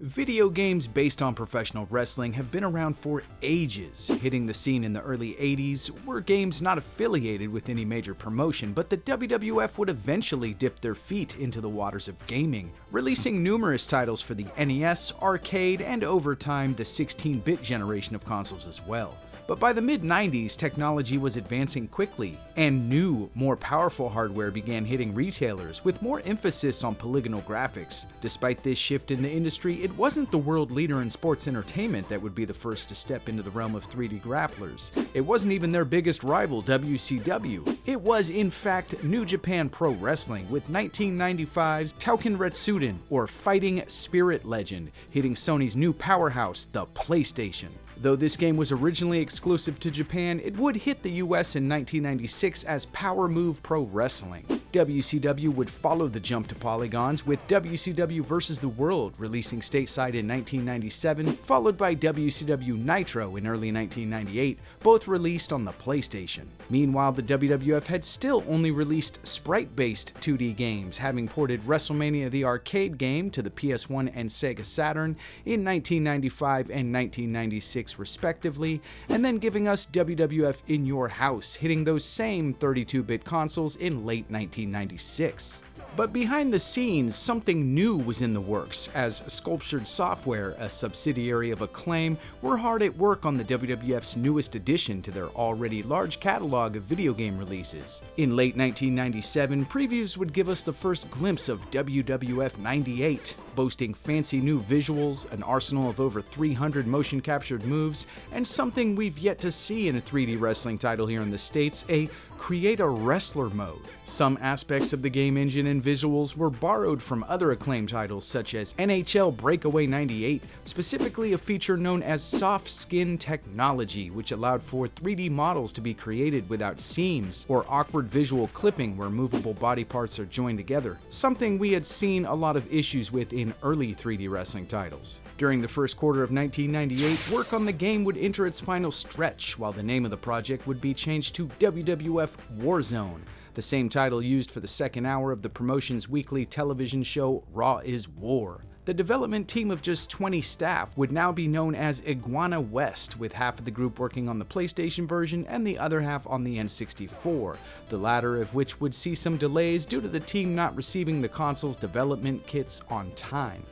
Video games based on professional wrestling have been around for ages. Hitting the scene in the early 80s were games not affiliated with any major promotion, but the WWF would eventually dip their feet into the waters of gaming, releasing numerous titles for the NES, arcade, and over time the 16-bit generation of consoles as well. But by the mid-90s, technology was advancing quickly, and new, more powerful hardware began hitting retailers, with more emphasis on polygonal graphics. Despite this shift in the industry, it wasn't the world leader in sports entertainment that would be the first to step into the realm of 3D grapplers. It wasn't even their biggest rival, WCW. It was, in fact, New Japan Pro Wrestling, with 1995's Touken Retsuden, or Fighting Spirit Legend, hitting Sony's new powerhouse, the PlayStation. Though this game was originally exclusive to Japan, it would hit the US in 1996 as Power Move Pro Wrestling. WCW would follow the jump to polygons, with WCW vs. the World releasing stateside in 1997, followed by WCW Nitro in early 1998, both released on the PlayStation. Meanwhile, the WWF had still only released sprite-based 2D games, having ported WrestleMania the arcade game to the PS1 and Sega Saturn in 1995 and 1996 respectively, and then giving us WWF In Your House, hitting those same 32-bit consoles in late 1996. But behind the scenes, something new was in the works, as Sculptured Software, a subsidiary of Acclaim, were hard at work on the WWF's newest addition to their already large catalog of video game releases. In late 1997, previews would give us the first glimpse of WWF 98, boasting fancy new visuals, an arsenal of over 300 motion-captured moves, and something we've yet to see in a 3D wrestling title here in the States, a Create a Wrestler mode. Some aspects of the game engine and visuals were borrowed from other Acclaim titles such as NHL Breakaway 98, specifically a feature known as soft skin technology, which allowed for 3D models to be created without seams or awkward visual clipping where movable body parts are joined together, something we had seen a lot of issues with in early 3D wrestling titles. During the first quarter of 1998, work on the game would enter its final stretch, while the name of the project would be changed to WWF War Zone, the same title used for the second hour of the promotion's weekly television show Raw is War. The development team of just 20 staff would now be known as Iguana West, with half of the group working on the PlayStation version and the other half on the N64, the latter of which would see some delays due to the team not receiving the console's development kits on time.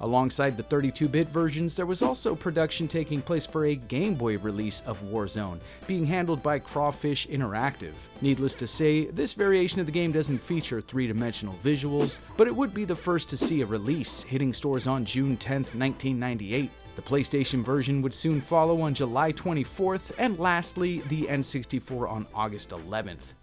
Alongside the 32-bit versions, there was also production taking place for a Game Boy release of Warzone, being handled by Crawfish Interactive. Needless to say, this variation of the game doesn't feature three-dimensional visuals, but it would be the first to see a release, hitting stores on June 10, 1998. The PlayStation version would soon follow on July 24th, and lastly, the N64 on August 11th.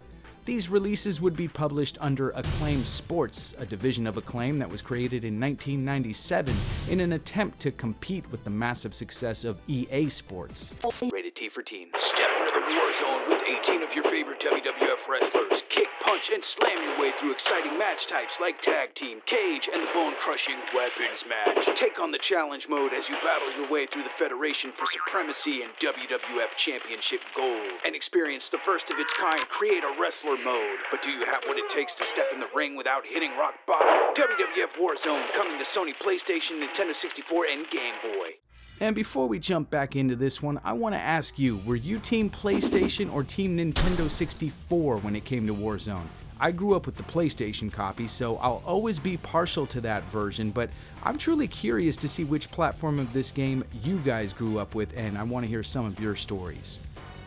These releases would be published under Acclaim Sports, a division of Acclaim that was created in 1997 in an attempt to compete with the massive success of EA Sports. Rated T for Teen. Step into the War Zone with 18 of your favorite WWF wrestlers. Kick, punch, and slam your way through exciting match types like Tag Team, Cage, and the bone-crushing Weapons Match. Take on the Challenge mode as you battle your way through the Federation for Supremacy and WWF Championship Gold. And experience the first of its kind Create a Wrestler mode. But do you have what it takes to step in the ring without hitting rock bottom? WWF War Zone, coming to Sony PlayStation, Nintendo 64, and Game Boy. And before we jump back into this one, I want to ask you, were you Team PlayStation or Team Nintendo 64 when it came to Warzone? I grew up with the PlayStation copy, so I'll always be partial to that version, but I'm truly curious to see which platform of this game you guys grew up with, and I want to hear some of your stories.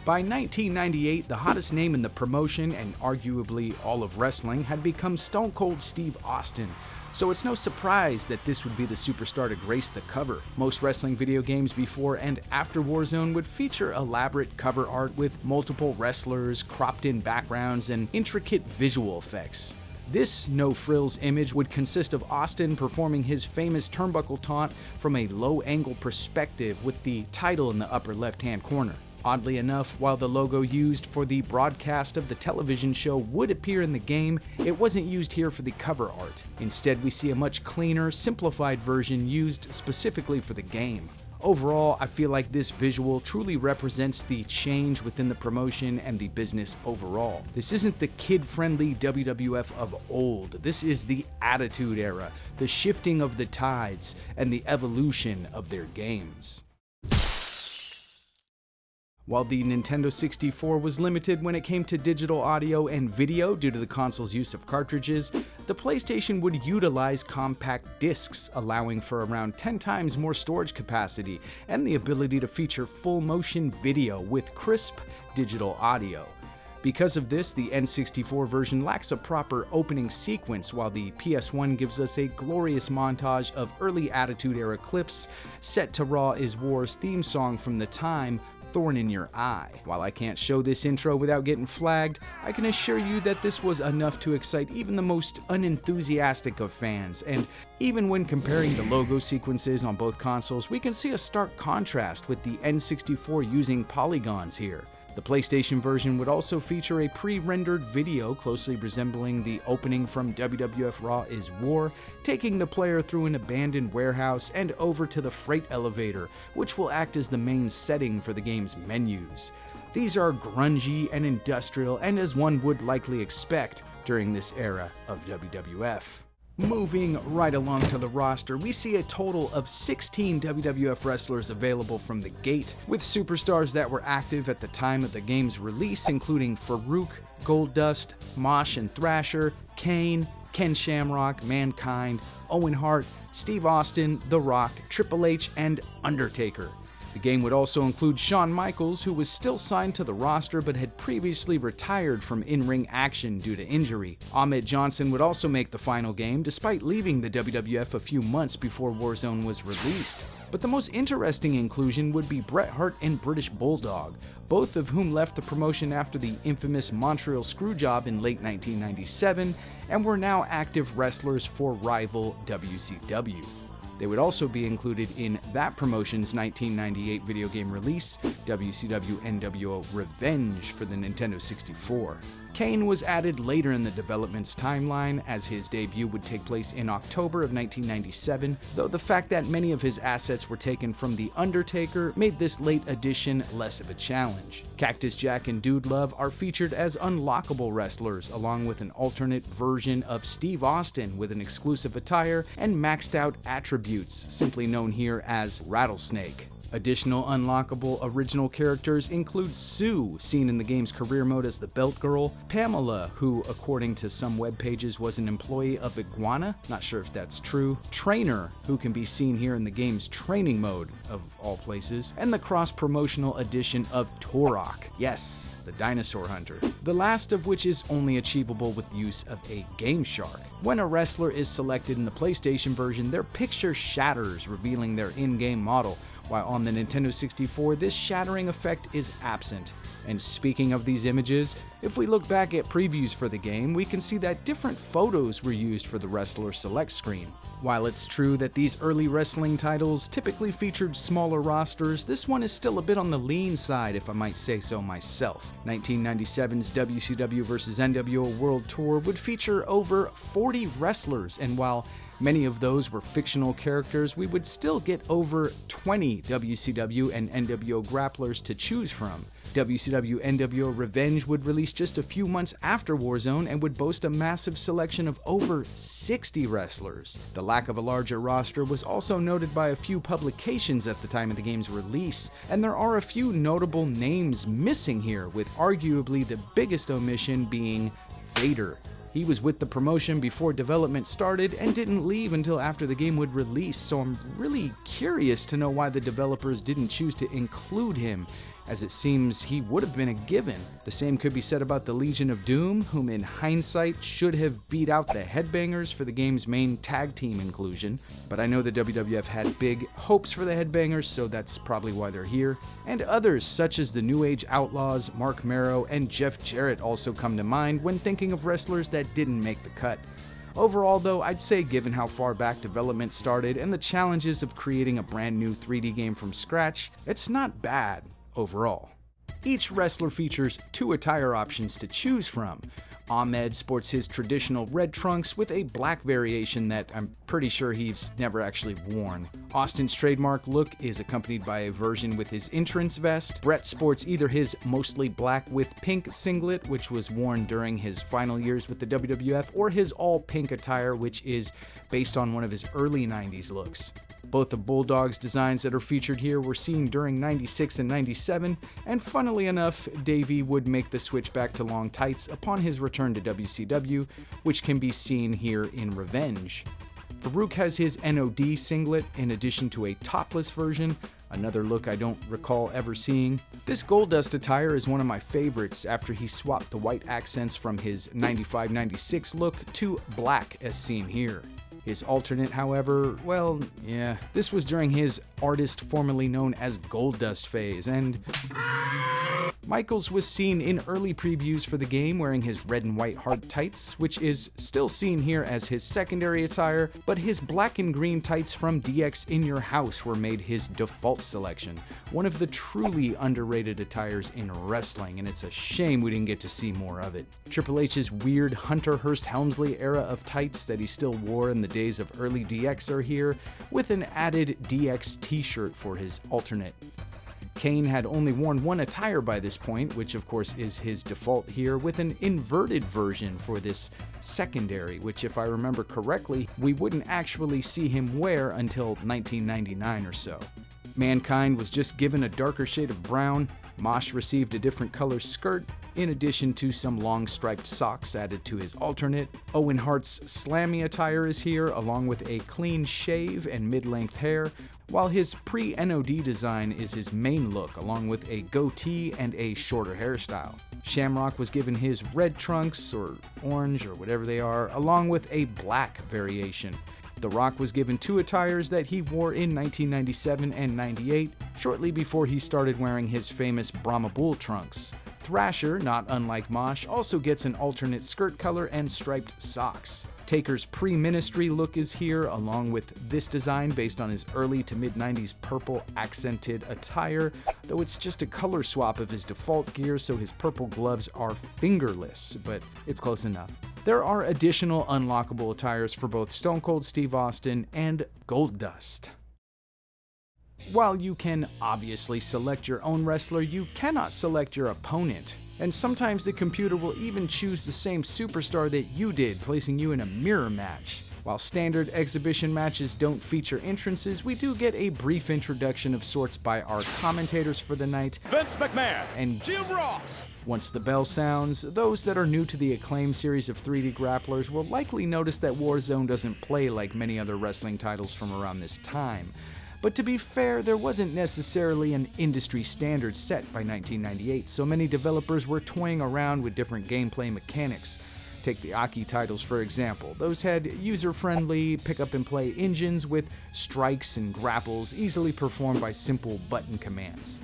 By 1998, the hottest name in the promotion, and arguably all of wrestling, had become Stone Cold Steve Austin. So it's no surprise that this would be the superstar to grace the cover. Most wrestling video games before and after Warzone would feature elaborate cover art with multiple wrestlers, cropped-in backgrounds, and intricate visual effects. This no-frills image would consist of Austin performing his famous turnbuckle taunt from a low-angle perspective with the title in the upper left-hand corner. Oddly enough, while the logo used for the broadcast of the television show would appear in the game, it wasn't used here for the cover art. Instead, we see a much cleaner, simplified version used specifically for the game. Overall, I feel like this visual truly represents the change within the promotion and the business overall. This isn't the kid-friendly WWF of old. This is the Attitude Era, the shifting of the tides, and the evolution of their games. While the Nintendo 64 was limited when it came to digital audio and video due to the console's use of cartridges, the PlayStation would utilize compact discs, allowing for around 10 times more storage capacity and the ability to feature full-motion video with crisp digital audio. Because of this, the N64 version lacks a proper opening sequence, while the PS1 gives us a glorious montage of early Attitude Era clips set to Raw is War's theme song from the time, Thorn in Your Eye. While I can't show this intro without getting flagged, I can assure you that this was enough to excite even the most unenthusiastic of fans, and even when comparing the logo sequences on both consoles, we can see a stark contrast with the N64 using polygons here. The PlayStation version would also feature a pre-rendered video closely resembling the opening from WWF Raw is War, taking the player through an abandoned warehouse and over to the freight elevator, which will act as the main setting for the game's menus. These are grungy and industrial, and as one would likely expect during this era of WWF. Moving right along to the roster, we see a total of 16 WWF wrestlers available from the gate, with superstars that were active at the time of the game's release, including Farouk, Goldust, Mosh and Thrasher, Kane, Ken Shamrock, Mankind, Owen Hart, Steve Austin, The Rock, Triple H, and Undertaker. The game would also include Shawn Michaels, who was still signed to the roster but had previously retired from in-ring action due to injury. Ahmed Johnson would also make the final game, despite leaving the WWF a few months before Warzone was released. But the most interesting inclusion would be Bret Hart and British Bulldog, both of whom left the promotion after the infamous Montreal Screwjob in late 1997 and were now active wrestlers for rival WCW. They would also be included in that promotion's 1998 video game release, WCW NWO Revenge for the Nintendo 64. Kane was added later in the development's timeline, as his debut would take place in October of 1997, though the fact that many of his assets were taken from The Undertaker made this late addition less of a challenge. Cactus Jack and Dude Love are featured as unlockable wrestlers, along with an alternate version of Steve Austin with an exclusive attire and maxed out attributes, simply known here as Rattlesnake. Additional unlockable original characters include Sue, seen in the game's career mode as the Belt Girl, Pamela, who according to some web pages was an employee of Iguana, not sure if that's true, Trainer, who can be seen here in the game's training mode, of all places, and the cross-promotional edition of Turok, yes, the Dinosaur Hunter, the last of which is only achievable with use of a Game Shark. When a wrestler is selected in the PlayStation version, their picture shatters, revealing their in-game model, while on the Nintendo 64, this shattering effect is absent. And speaking of these images, if we look back at previews for the game, we can see that different photos were used for the wrestler select screen. While it's true that these early wrestling titles typically featured smaller rosters, this one is still a bit on the lean side, if I might say so myself. 1997's WCW vs. NWO World Tour would feature over 40 wrestlers, and while many of those were fictional characters, we would still get over 20 WCW and NWO grapplers to choose from. WCW NWO Revenge would release just a few months after Warzone and would boast a massive selection of over 60 wrestlers. The lack of a larger roster was also noted by a few publications at the time of the game's release, and there are a few notable names missing here, with arguably the biggest omission being Vader. He was with the promotion before development started and didn't leave until after the game would release, so I'm really curious to know why the developers didn't choose to include him, as it seems he would have been a given. The same could be said about the Legion of Doom, whom in hindsight should have beat out the Headbangers for the game's main tag team inclusion, but I know the WWF had big hopes for the Headbangers, so that's probably why they're here. And others such as the New Age Outlaws, Mark Marrow, and Jeff Jarrett also come to mind when thinking of wrestlers that didn't make the cut. Overall though, I'd say given how far back development started and the challenges of creating a brand new 3D game from scratch, it's not bad overall. Each wrestler features 2 attire options to choose from, Ahmed sports his traditional red trunks with a black variation that I'm pretty sure he's never actually worn. Austin's trademark look is accompanied by a version with his entrance vest. Brett sports either his mostly black with pink singlet, which was worn during his final years with the WWF, or his all-pink attire, which is based on one of his early 90s looks. Both the Bulldogs designs that are featured here were seen during 96 and 97, and funnily enough, Davey would make the switch back to long tights upon his return to WCW, which can be seen here in Revenge. Farouk has his NOD singlet in addition to a topless version, another look I don't recall ever seeing. This Goldust attire is one of my favorites after he swapped the white accents from his 95-96 look to black as seen here. His alternate, however, well, yeah, this was during his artist formerly known as Goldust phase, and Michaels was seen in early previews for the game wearing his red and white hard tights, which is still seen here as his secondary attire, but his black and green tights from DX In Your House were made his default selection, one of the truly underrated attires in wrestling, and it's a shame we didn't get to see more of it. Triple H's weird Hunter Hearst Helmsley era of tights that he still wore in the days of early DX are here, with an added DX t-shirt for his alternate. Kane had only worn one attire by this point, which of course is his default here, with an inverted version for this secondary, which if I remember correctly, we wouldn't actually see him wear until 1999 or so. Mankind was just given a darker shade of brown. Mosh received a different color skirt, in addition to some long striped socks added to his alternate. Owen Hart's slammy attire is here, along with a clean shave and mid-length hair, while his pre-NOD design is his main look, along with a goatee and a shorter hairstyle. Shamrock was given his red trunks, or orange, or whatever they are, along with a black variation. The Rock was given two attires that he wore in 1997 and 98, shortly before he started wearing his famous Brahma Bull trunks. Thrasher, not unlike Mosh, also gets an alternate skirt color and striped socks. Taker's pre-ministry look is here, along with this design based on his early to mid-90s purple accented attire, though it's just a color swap of his default gear, so his purple gloves are fingerless, but it's close enough. There are additional unlockable attires for both Stone Cold Steve Austin and Goldust. While you can obviously select your own wrestler, you cannot select your opponent. And sometimes the computer will even choose the same superstar that you did, placing you in a mirror match. While standard exhibition matches don't feature entrances, we do get a brief introduction of sorts by our commentators for the night, Vince McMahon and Jim Ross. Once the bell sounds, those that are new to the acclaimed series of 3D grapplers will likely notice that War Zone doesn't play like many other wrestling titles from around this time. But to be fair, there wasn't necessarily an industry standard set by 1998, so many developers were toying around with different gameplay mechanics. Take the Aki titles for example. Those had user-friendly pick-up-and-play engines with strikes and grapples easily performed by simple button commands.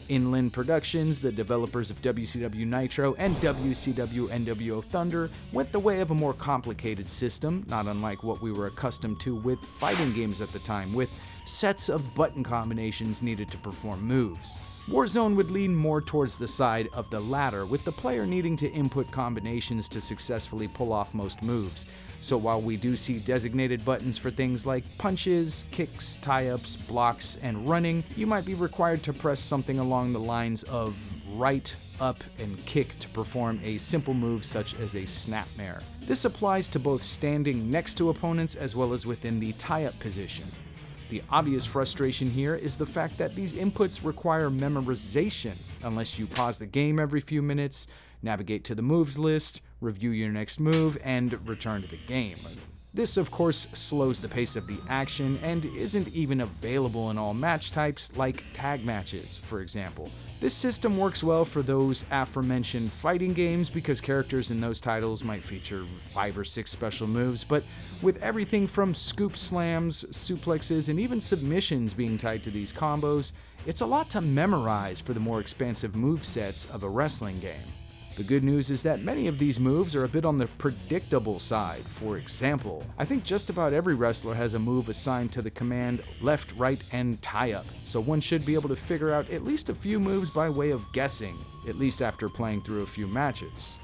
Inland Productions, the developers of WCW Nitro and WCW NWO Thunder, went the way of a more complicated system, not unlike what we were accustomed to with fighting games at the time, with sets of button combinations needed to perform moves. Warzone would lean more towards the side of the latter, with the player needing to input combinations to successfully pull off most moves. So while we do see designated buttons for things like punches, kicks, tie-ups, blocks, and running, you might be required to press something along the lines of right, up, and kick to perform a simple move such as a snapmare. This applies to both standing next to opponents as well as within the tie-up position. The obvious frustration here is the fact that these inputs require memorization unless you pause the game every few minutes, navigate to the moves list, review your next move, and return to the game. This, of course, slows the pace of the action and isn't even available in all match types like tag matches, for example. This system works well for those aforementioned fighting games because characters in those titles might feature 5 or 6 special moves, but with everything from scoop slams, suplexes, and even submissions being tied to these combos, it's a lot to memorize for the more expansive movesets of a wrestling game. The good news is that many of these moves are a bit on the predictable side. For example, I think just about every wrestler has a move assigned to the command left, right, and tie-up, so one should be able to figure out at least a few moves by way of guessing, at least after playing through a few matches.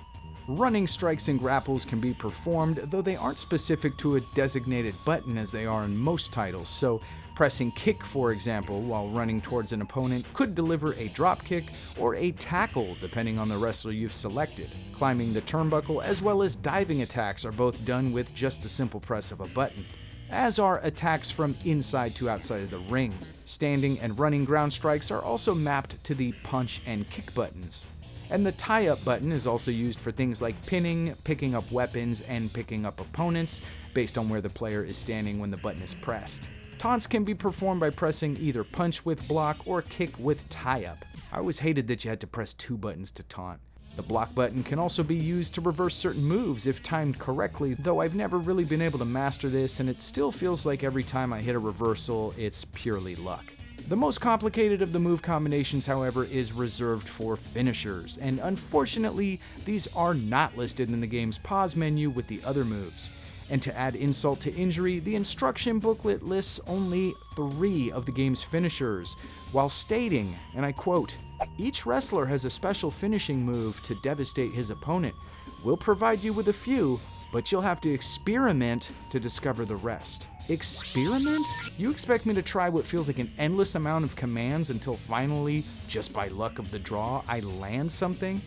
Running strikes and grapples can be performed, though they aren't specific to a designated button as they are in most titles, so pressing kick, for example, while running towards an opponent could deliver a drop kick or a tackle depending on the wrestler you've selected. Climbing the turnbuckle as well as diving attacks are both done with just the simple press of a button, as are attacks from inside to outside of the ring. Standing and running ground strikes are also mapped to the punch and kick buttons. And the tie-up button is also used for things like pinning, picking up weapons, and picking up opponents, based on where the player is standing when the button is pressed. Taunts can be performed by pressing either punch with block or kick with tie-up. I always hated that you had to press 2 buttons to taunt. The block button can also be used to reverse certain moves if timed correctly, though I've never really been able to master this, and it still feels like every time I hit a reversal, it's purely luck. The most complicated of the move combinations, however, is reserved for finishers, and unfortunately, these are not listed in the game's pause menu with the other moves. And to add insult to injury, the instruction booklet lists only 3 of the game's finishers, while stating, and I quote, "Each wrestler has a special finishing move to devastate his opponent. We'll provide you with a few, but you'll have to experiment to discover the rest." Experiment? You expect me to try what feels like an endless amount of commands until finally, just by luck of the draw, I land something?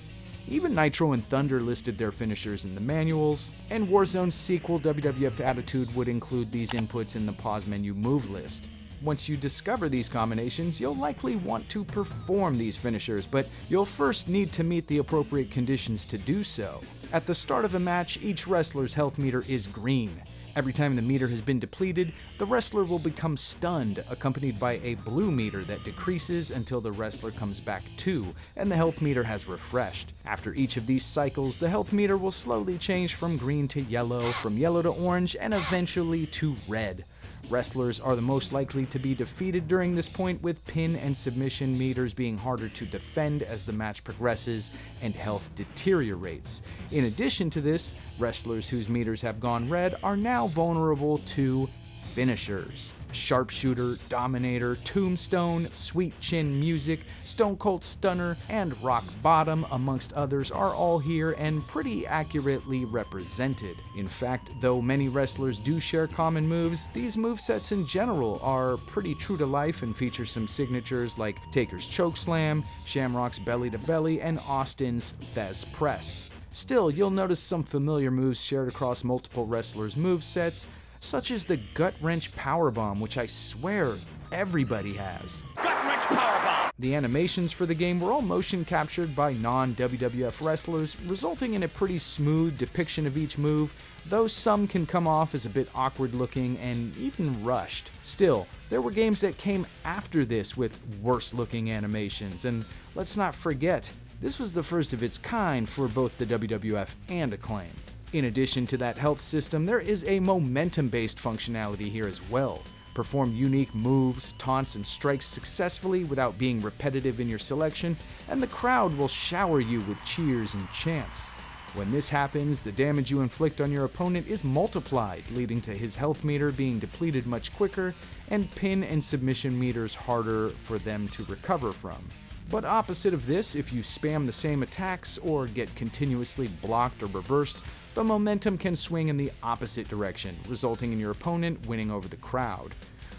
Even Nitro and Thunder listed their finishers in the manuals, and Warzone's sequel, WWF Attitude, would include these inputs in the pause menu move list. Once you discover these combinations, you'll likely want to perform these finishers, but you'll first need to meet the appropriate conditions to do so. At the start of a match, each wrestler's health meter is green. Every time the meter has been depleted, the wrestler will become stunned, accompanied by a blue meter that decreases until the wrestler comes back to, and the health meter has refreshed. After each of these cycles, the health meter will slowly change from green to yellow, from yellow to orange, and eventually to red. Wrestlers are the most likely to be defeated during this point, with pin and submission meters being harder to defend as the match progresses and health deteriorates. In addition to this, wrestlers whose meters have gone red are now vulnerable to finishers. Sharpshooter, Dominator, Tombstone, Sweet Chin Music, Stone Cold Stunner, and Rock Bottom, amongst others, are all here and pretty accurately represented. In fact, though many wrestlers do share common moves, these movesets in general are pretty true to life and feature some signatures like Taker's Chokeslam, Shamrock's Belly to Belly, and Austin's Thez Press. Still, you'll notice some familiar moves shared across multiple wrestlers' movesets, such as the Gut Wrench Powerbomb, which I swear everybody has. Gut Wrench Powerbomb! The animations for the game were all motion captured by non-WWF wrestlers, resulting in a pretty smooth depiction of each move, though some can come off as a bit awkward looking and even rushed. Still, there were games that came after this with worse looking animations, and let's not forget, this was the first of its kind for both the WWF and Acclaim. In addition to that health system, there is a momentum-based functionality here as well. Perform unique moves, taunts, and strikes successfully without being repetitive in your selection, and the crowd will shower you with cheers and chants. When this happens, the damage you inflict on your opponent is multiplied, leading to his health meter being depleted much quicker, and pin and submission meters harder for them to recover from. But opposite of this, if you spam the same attacks or get continuously blocked or reversed, the momentum can swing in the opposite direction, resulting in your opponent winning over the crowd.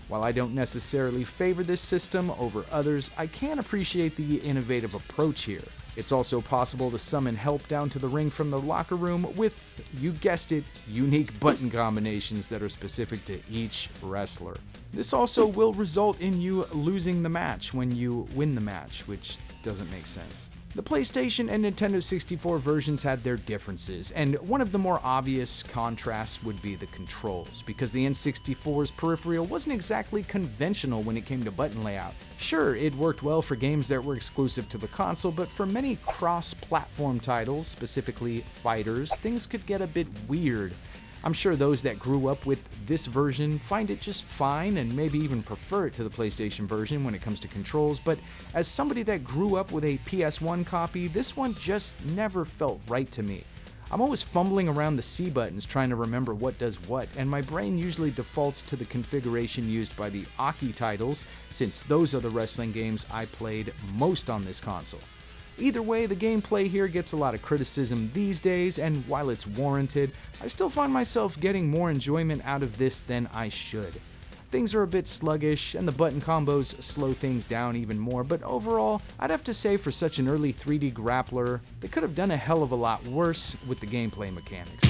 While I don't necessarily favor this system over others, I can appreciate the innovative approach here. It's also possible to summon help down to the ring from the locker room with, you guessed it, unique button combinations that are specific to each wrestler. This also will result in you losing the match when you win the match, which doesn't make sense. The PlayStation and Nintendo 64 versions had their differences, and one of the more obvious contrasts would be the controls, because the N64's peripheral wasn't exactly conventional when it came to button layout. Sure, it worked well for games that were exclusive to the console, but for many cross-platform titles, specifically fighters, things could get a bit weird. I'm sure those that grew up with this version find it just fine and maybe even prefer it to the PlayStation version when it comes to controls, but as somebody that grew up with a PS1 copy, this one just never felt right to me. I'm always fumbling around the C buttons trying to remember what does what, and my brain usually defaults to the configuration used by the Aki titles, since those are the wrestling games I played most on this console. Either way, the gameplay here gets a lot of criticism these days, and while it's warranted, I still find myself getting more enjoyment out of this than I should. Things are a bit sluggish, and the button combos slow things down even more, but overall, I'd have to say for such an early 3D grappler, they could have done a hell of a lot worse with the gameplay mechanics.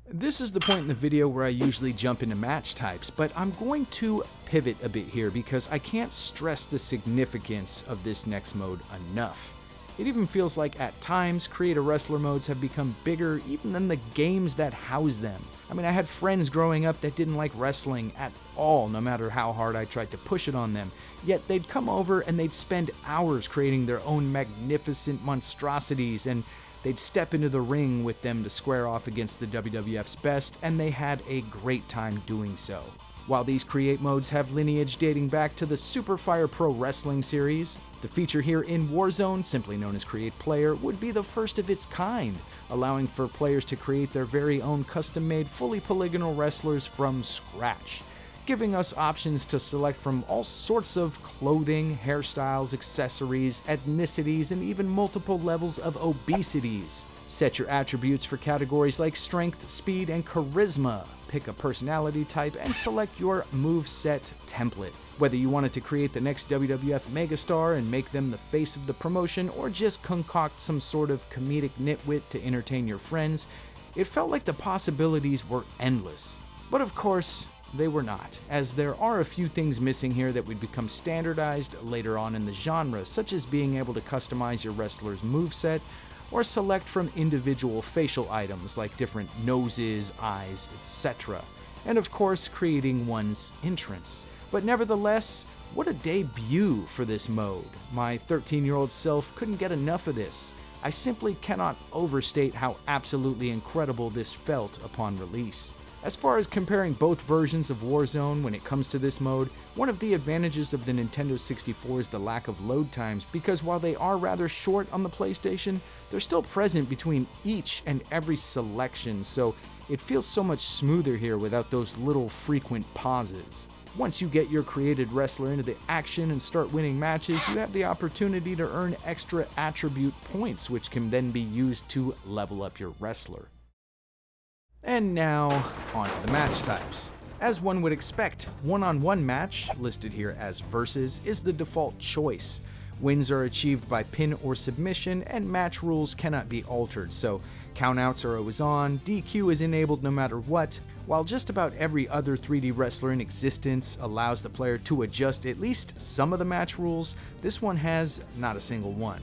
This is the point in the video where I usually jump into match types, but I'm going to pivot a bit here because I can't stress the significance of this next mode enough. It even feels like at times, Create a Wrestler modes have become bigger even than the games that house them. I mean, I had friends growing up that didn't like wrestling at all, no matter how hard I tried to push it on them. Yet they'd come over and they'd spend hours creating their own magnificent monstrosities, and they'd step into the ring with them to square off against the WWF's best, and they had a great time doing so. While these Create modes have lineage dating back to the Super Fire Pro Wrestling series, the feature here in War Zone, simply known as Create Player, would be the first of its kind, allowing for players to create their very own custom-made fully polygonal wrestlers from scratch, giving us options to select from all sorts of clothing, hairstyles, accessories, ethnicities, and even multiple levels of obesities. Set your attributes for categories like strength, speed, and charisma. Pick a personality type and select your moveset template. Whether you wanted to create the next WWF megastar and make them the face of the promotion, or just concoct some sort of comedic nitwit to entertain your friends, it felt like the possibilities were endless. But of course, they were not, as there are a few things missing here that would become standardized later on in the genre, such as being able to customize your wrestler's moveset, or select from individual facial items like different noses, eyes, etc. And of course, creating one's entrance. But nevertheless, what a debut for this mode. My 13-year-old self couldn't get enough of this. I simply cannot overstate how absolutely incredible this felt upon release. As far as comparing both versions of Warzone when it comes to this mode, one of the advantages of the Nintendo 64 is the lack of load times, because while they are rather short on the PlayStation, they're still present between each and every selection, so it feels so much smoother here without those little frequent pauses. Once you get your created wrestler into the action and start winning matches, you have the opportunity to earn extra attribute points, which can then be used to level up your wrestler. And now, on to the match types. As one would expect, one-on-one match, listed here as versus, is the default choice. Wins are achieved by pin or submission, and match rules cannot be altered, so countouts are always on, DQ is enabled no matter what, while just about every other 3D wrestler in existence allows the player to adjust at least some of the match rules, this one has not a single one.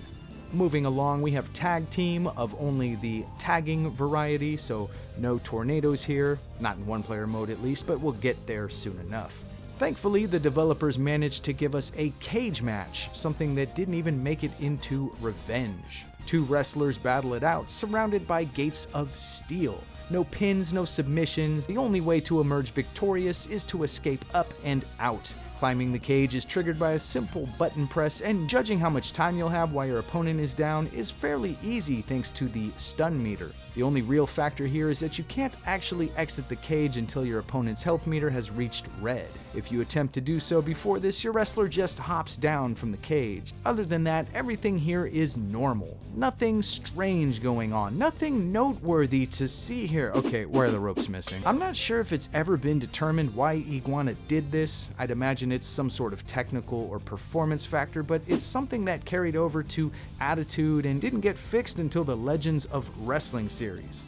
Moving along, we have Tag Team of only the tagging variety, so no tornadoes here, not in one-player mode at least, but we'll get there soon enough. Thankfully, the developers managed to give us a cage match, something that didn't even make it into Revenge. Two wrestlers battle it out, surrounded by gates of steel. No pins, no submissions, the only way to emerge victorious is to escape up and out. Climbing the cage is triggered by a simple button press, and judging how much time you'll have while your opponent is down is fairly easy thanks to the stun meter. The only real factor here is that you can't actually exit the cage until your opponent's health meter has reached red. If you attempt to do so before this, your wrestler just hops down from the cage. Other than that, everything here is normal. Nothing strange going on, nothing noteworthy to see here. Okay, where are the ropes missing? I'm not sure if it's ever been determined why Iguana did this. I'd imagine it's some sort of technical or performance factor, but it's something that carried over to Attitude and didn't get fixed until the Legends of Wrestling series.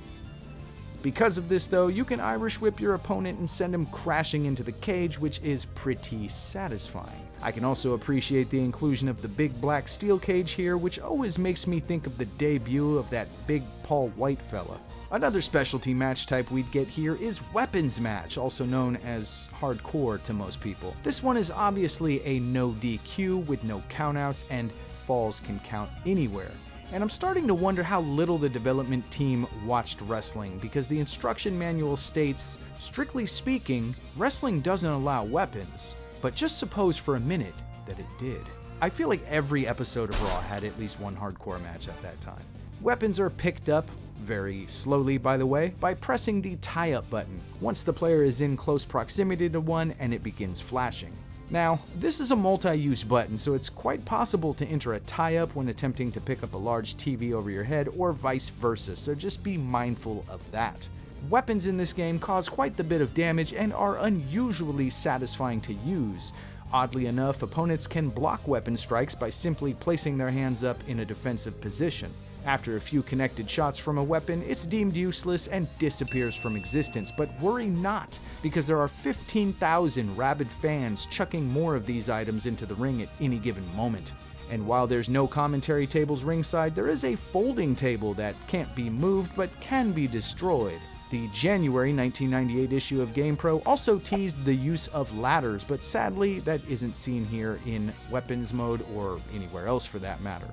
Because of this though, you can Irish whip your opponent and send him crashing into the cage, which is pretty satisfying. I can also appreciate the inclusion of the big black steel cage here, which always makes me think of the debut of that big Paul White fella. Another specialty match type we'd get here is Weapons Match, also known as Hardcore to most people. This one is obviously a no DQ with no countouts, and falls can count anywhere. And I'm starting to wonder how little the development team watched wrestling, because the instruction manual states, strictly speaking, wrestling doesn't allow weapons. But just suppose for a minute that it did. I feel like every episode of Raw had at least one hardcore match at that time. Weapons are picked up, very slowly by the way, by pressing the tie-up button, once the player is in close proximity to one and it begins flashing. Now, this is a multi-use button, so it's quite possible to enter a tie-up when attempting to pick up a large TV over your head, or vice versa, so just be mindful of that. Weapons in this game cause quite the bit of damage and are unusually satisfying to use. Oddly enough, opponents can block weapon strikes by simply placing their hands up in a defensive position. After a few connected shots from a weapon, it's deemed useless and disappears from existence, but worry not, because there are 15,000 rabid fans chucking more of these items into the ring at any given moment. And while there's no commentary tables ringside, there is a folding table that can't be moved but can be destroyed. The January 1998 issue of GamePro also teased the use of ladders, but sadly that isn't seen here in weapons mode or anywhere else for that matter.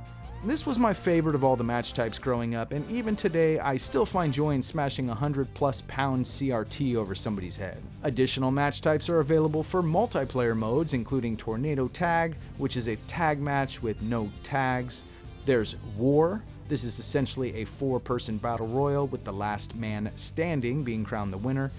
This was my favorite of all the match types growing up, and even today I still find joy in smashing a 100+ pound CRT over somebody's head. Additional match types are available for multiplayer modes, including Tornado Tag, which is a tag match with no tags. There's War. This is essentially a 4-person battle royal with the last man standing being crowned the winner,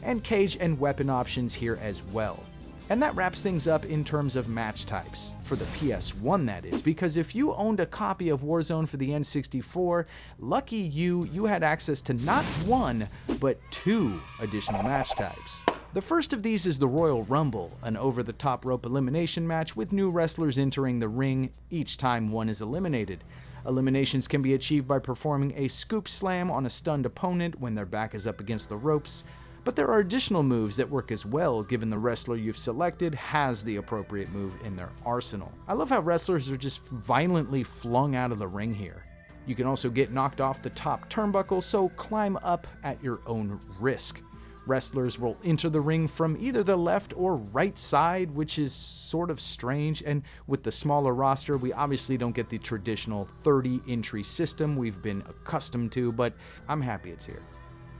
and cage and weapon options here as well. And that wraps things up in terms of match types, for the PS1 that is, because if you owned a copy of Warzone for the N64, lucky you had access to not 1, but 2 additional match types. The first of these is the Royal Rumble, an over-the-top rope elimination match with new wrestlers entering the ring each time one is eliminated. Eliminations can be achieved by performing a scoop slam on a stunned opponent when their back is up against the ropes, but there are additional moves that work as well given the wrestler you've selected has the appropriate move in their arsenal. I love how wrestlers are just violently flung out of the ring here. You can also get knocked off the top turnbuckle, so climb up at your own risk. Wrestlers will enter the ring from either the left or right side, which is sort of strange, and with the smaller roster, we obviously don't get the traditional 30 entry system we've been accustomed to, but I'm happy it's here.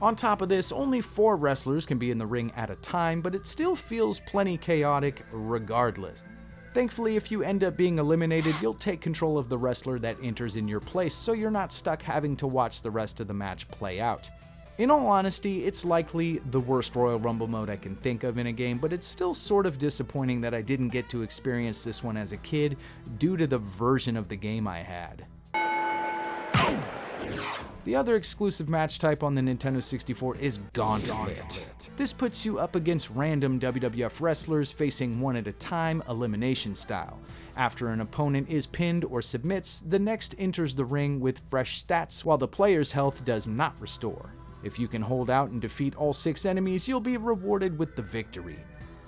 On top of this, only 4 wrestlers can be in the ring at a time, but it still feels plenty chaotic regardless. Thankfully, if you end up being eliminated, you'll take control of the wrestler that enters in your place, so you're not stuck having to watch the rest of the match play out. In all honesty, it's likely the worst Royal Rumble mode I can think of in a game, but it's still sort of disappointing that I didn't get to experience this one as a kid due to the version of the game I had. The other exclusive match type on the Nintendo 64 is Gauntlet. This puts you up against random WWF wrestlers facing one at a time, elimination style. After an opponent is pinned or submits, the next enters the ring with fresh stats while the player's health does not restore. If you can hold out and defeat all 6 enemies, you'll be rewarded with the victory.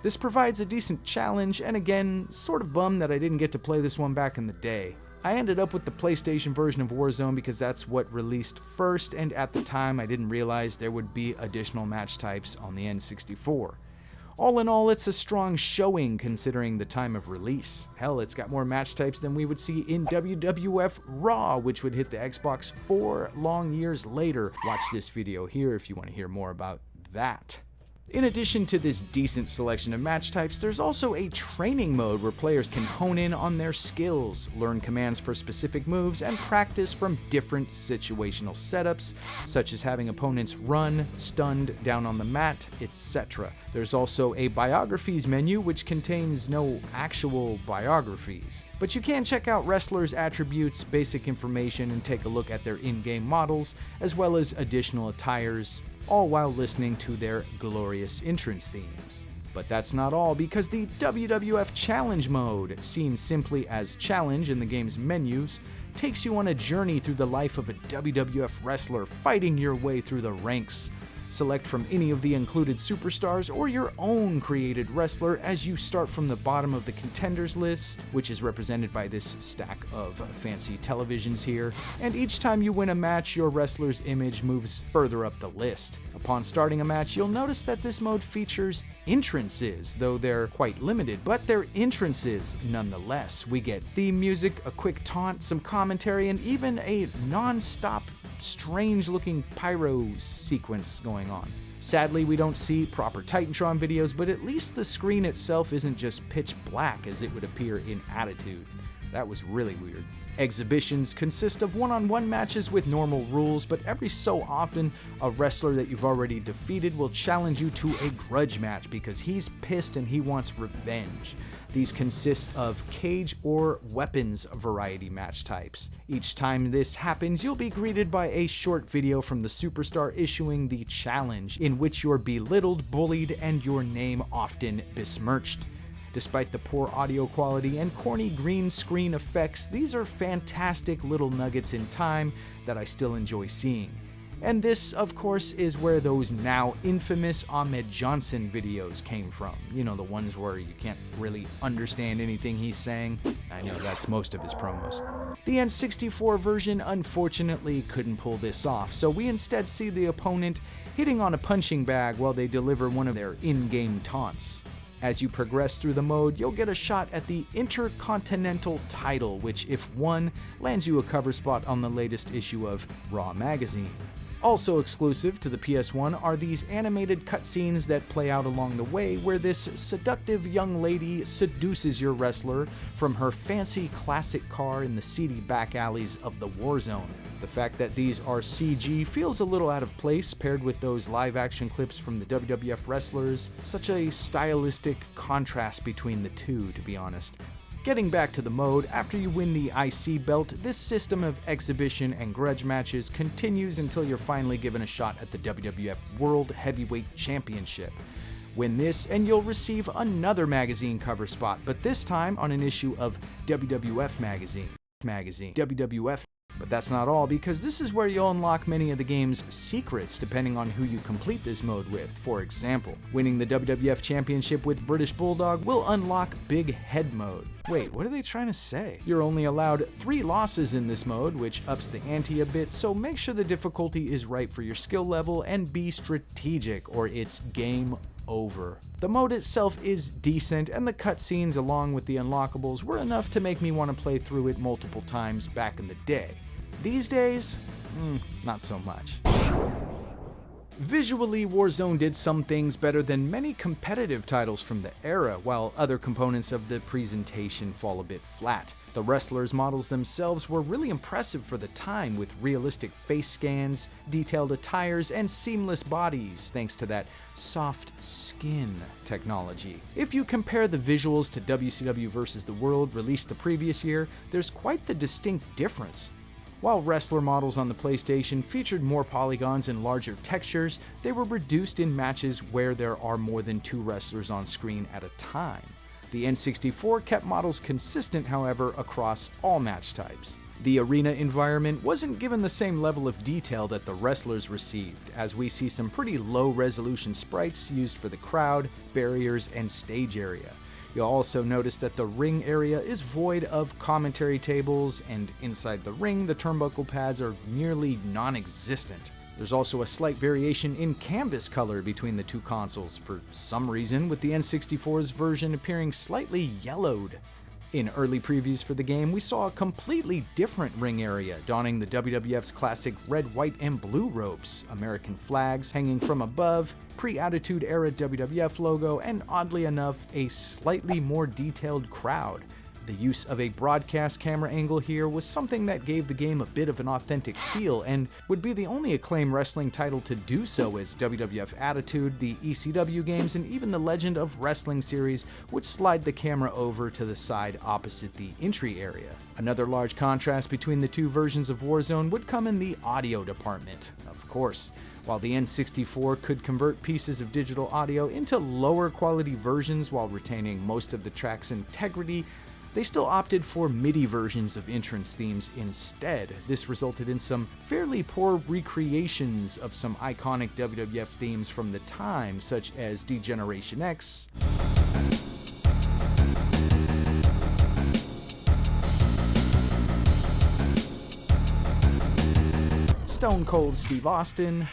This provides a decent challenge, and again, sort of bummed that I didn't get to play this one back in the day. I ended up with the PlayStation version of Warzone because that's what released first, and at the time I didn't realize there would be additional match types on the N64. All in all, it's a strong showing considering the time of release. Hell, it's got more match types than we would see in WWF Raw, which would hit the Xbox 4 long years later. Watch this video here if you want to hear more about that. In addition to this decent selection of match types, there's also a training mode where players can hone in on their skills, learn commands for specific moves, and practice from different situational setups, such as having opponents run, stunned, down on the mat, etc. There's also a biographies menu which contains no actual biographies, but you can check out wrestlers' attributes, basic information, and take a look at their in-game models, as well as additional attires, all while listening to their glorious entrance themes. But that's not all, because the WWF Challenge mode, seen simply as Challenge in the game's menus, takes you on a journey through the life of a WWF wrestler fighting your way through the ranks. Select from any of the included superstars or your own created wrestler as you start from the bottom of the contenders list, which is represented by this stack of fancy televisions here, and each time you win a match, your wrestler's image moves further up the list. Upon starting a match, you'll notice that this mode features entrances, though they're quite limited, but they're entrances nonetheless. We get theme music, a quick taunt, some commentary, and even a non-stop strange-looking pyro sequence going on. Sadly, we don't see proper Titantron videos, but at least the screen itself isn't just pitch black as it would appear in Attitude. That was really weird. Exhibitions consist of one-on-one matches with normal rules, but every so often, a wrestler that you've already defeated will challenge you to a grudge match because he's pissed and he wants revenge. These consist of cage or weapons variety match types. Each time this happens, you'll be greeted by a short video from the superstar issuing the challenge, in which you're belittled, bullied, and your name often besmirched. Despite the poor audio quality and corny green screen effects, these are fantastic little nuggets in time that I still enjoy seeing. And this, of course, is where those now infamous Ahmed Johnson videos came from. You know, the ones where you can't really understand anything he's saying. I know that's most of his promos. The N64 version unfortunately couldn't pull this off, so we instead see the opponent hitting on a punching bag while they deliver one of their in-game taunts. As you progress through the mode, you'll get a shot at the Intercontinental title, which, if won, lands you a cover spot on the latest issue of Raw magazine. Also exclusive to the PS1 are these animated cutscenes that play out along the way, where this seductive young lady seduces your wrestler from her fancy classic car in the seedy back alleys of the War Zone. The fact that these are CG feels a little out of place paired with those live action clips from the WWF wrestlers. Such a stylistic contrast between the two, to be honest. Getting back to the mode, after you win the IC belt, this system of exhibition and grudge matches continues until you're finally given a shot at the WWF World Heavyweight Championship. Win this and you'll receive another magazine cover spot, but this time on an issue of WWF magazine. WWF. But that's not all, because this is where you'll unlock many of the game's secrets depending on who you complete this mode with. For example, winning the WWF Championship with British Bulldog will unlock Big Head mode. Wait, what are they trying to say? You're only allowed 3 losses in this mode, which ups the ante a bit, so make sure the difficulty is right for your skill level and be strategic or it's game over. The mode itself is decent, and the cutscenes along with the unlockables were enough to make me want to play through it multiple times back in the day. These days, not so much. Visually, Warzone did some things better than many competitive titles from the era, while other components of the presentation fall a bit flat. The wrestlers' models themselves were really impressive for the time, with realistic face scans, detailed attires, and seamless bodies, thanks to that soft skin technology. If you compare the visuals to WCW vs. The World, released the previous year, there's quite the distinct difference. While wrestler models on the PlayStation featured more polygons and larger textures, they were reduced in matches where there are more than 2 wrestlers on screen at a time. The N64 kept models consistent, however, across all match types. The arena environment wasn't given the same level of detail that the wrestlers received, as we see some pretty low-resolution sprites used for the crowd, barriers, and stage area. You'll also notice that the ring area is void of commentary tables, and inside the ring, the turnbuckle pads are nearly non-existent. There's also a slight variation in canvas color between the two consoles, for some reason, with the N64's version appearing slightly yellowed. In early previews for the game, we saw a completely different ring area, donning the WWF's classic red, white, and blue ropes, American flags hanging from above, pre-Attitude Era WWF logo, and oddly enough, a slightly more detailed crowd. The use of a broadcast camera angle here was something that gave the game a bit of an authentic feel, and would be the only Acclaim wrestling title to do so, as WWF Attitude, the ECW games, and even the Legend of Wrestling series would slide the camera over to the side opposite the entry area. Another large contrast between the two versions of Warzone would come in the audio department, of course. While the N64 could convert pieces of digital audio into lower quality versions while retaining most of the track's integrity, they still opted for MIDI versions of entrance themes instead. This resulted in some fairly poor recreations of some iconic WWF themes from the time, such as D-Generation X, Stone Cold Steve Austin,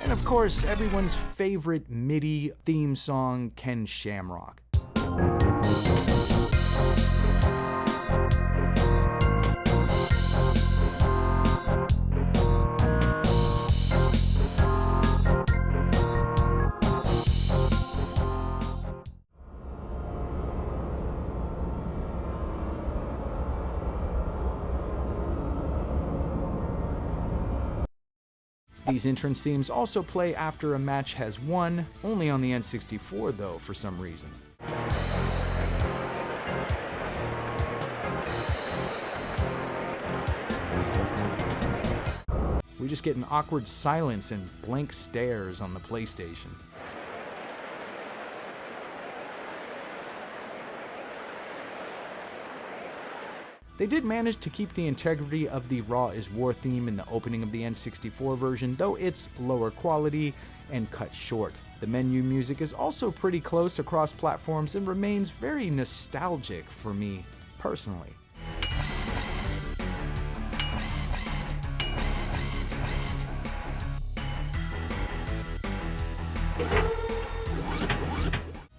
and of course, everyone's favorite MIDI theme song, Ken Shamrock. These entrance themes also play after a match has won, only on the N64 though, for some reason. We just get an awkward silence and blank stares on the PlayStation. They did manage to keep the integrity of the Raw is War theme in the opening of the N64 version, though it's lower quality and cut short. The menu music is also pretty close across platforms and remains very nostalgic for me personally.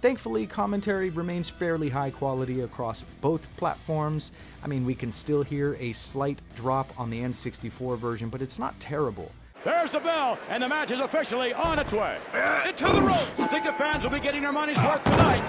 Thankfully, commentary remains fairly high quality across both platforms. I mean, we can still hear a slight drop on the N64 version, but it's not terrible. There's the bell, and the match is officially on its way. Into the ropes. I think the fans will be getting their money's worth tonight.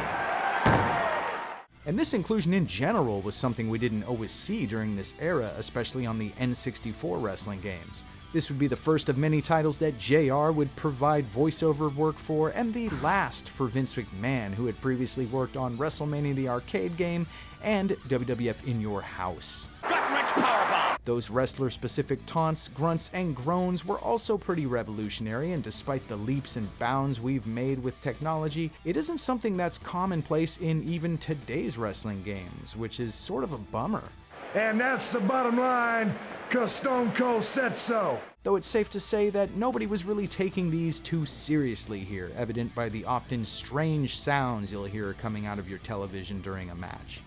And this inclusion in general was something we didn't always see during this era, especially on the N64 wrestling games. This would be the first of many titles that JR would provide voiceover work for, and the last for Vince McMahon, who had previously worked on WrestleMania the arcade game and WWF In Your House. Gut-wrench powerbomb. Those wrestler-specific taunts, grunts, and groans were also pretty revolutionary, and despite the leaps and bounds we've made with technology, it isn't something that's commonplace in even today's wrestling games, which is sort of a bummer. And that's the bottom line, 'cause Stone Cold said so. Though it's safe to say that nobody was really taking these too seriously here, evident by the often strange sounds you'll hear coming out of your television during a match.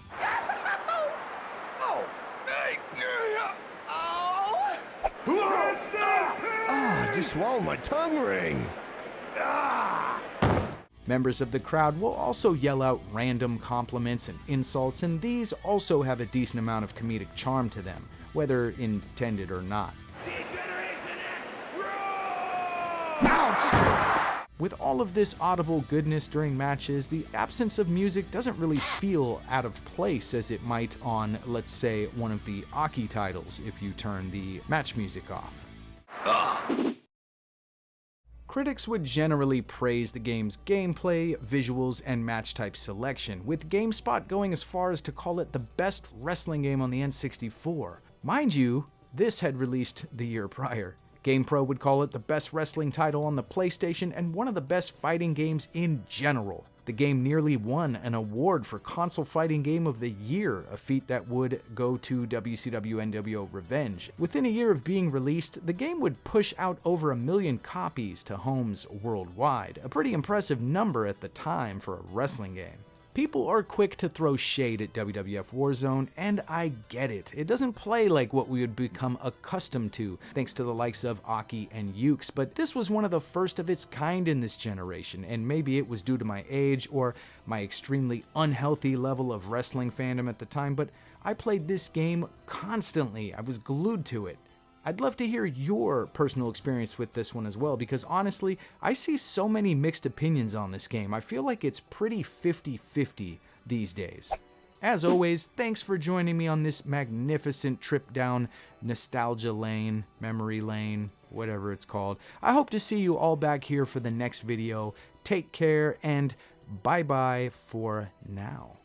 Just swallowed my tongue ring. Members of the crowd will also yell out random compliments and insults, and these also have a decent amount of comedic charm to them, whether intended or not. Ouch! With all of this audible goodness during matches, the absence of music doesn't really feel out of place as it might on, let's say, one of the Aki titles if you turn the match music off. Critics would generally praise the game's gameplay, visuals, and match type selection, with GameSpot going as far as to call it the best wrestling game on the N64. Mind you, this had released the year prior. GamePro would call it the best wrestling title on the PlayStation and one of the best fighting games in general. The game nearly won an award for Console Fighting Game of the Year, a feat that would go to WCW NWO Revenge. Within a year of being released, the game would push out over 1 million copies to homes worldwide, a pretty impressive number at the time for a wrestling game. People are quick to throw shade at WWF War Zone, and I get it. It doesn't play like what we would become accustomed to, thanks to the likes of Aki and Ukes, but this was one of the first of its kind in this generation, and maybe it was due to my age or my extremely unhealthy level of wrestling fandom at the time, but I played this game constantly. I was glued to it. I'd love to hear your personal experience with this one as well, because honestly, I see so many mixed opinions on this game. I feel like it's pretty 50-50 these days. As always, thanks for joining me on this magnificent trip down nostalgia lane, memory lane, whatever it's called. I hope to see you all back here for the next video. Take care, and bye-bye for now.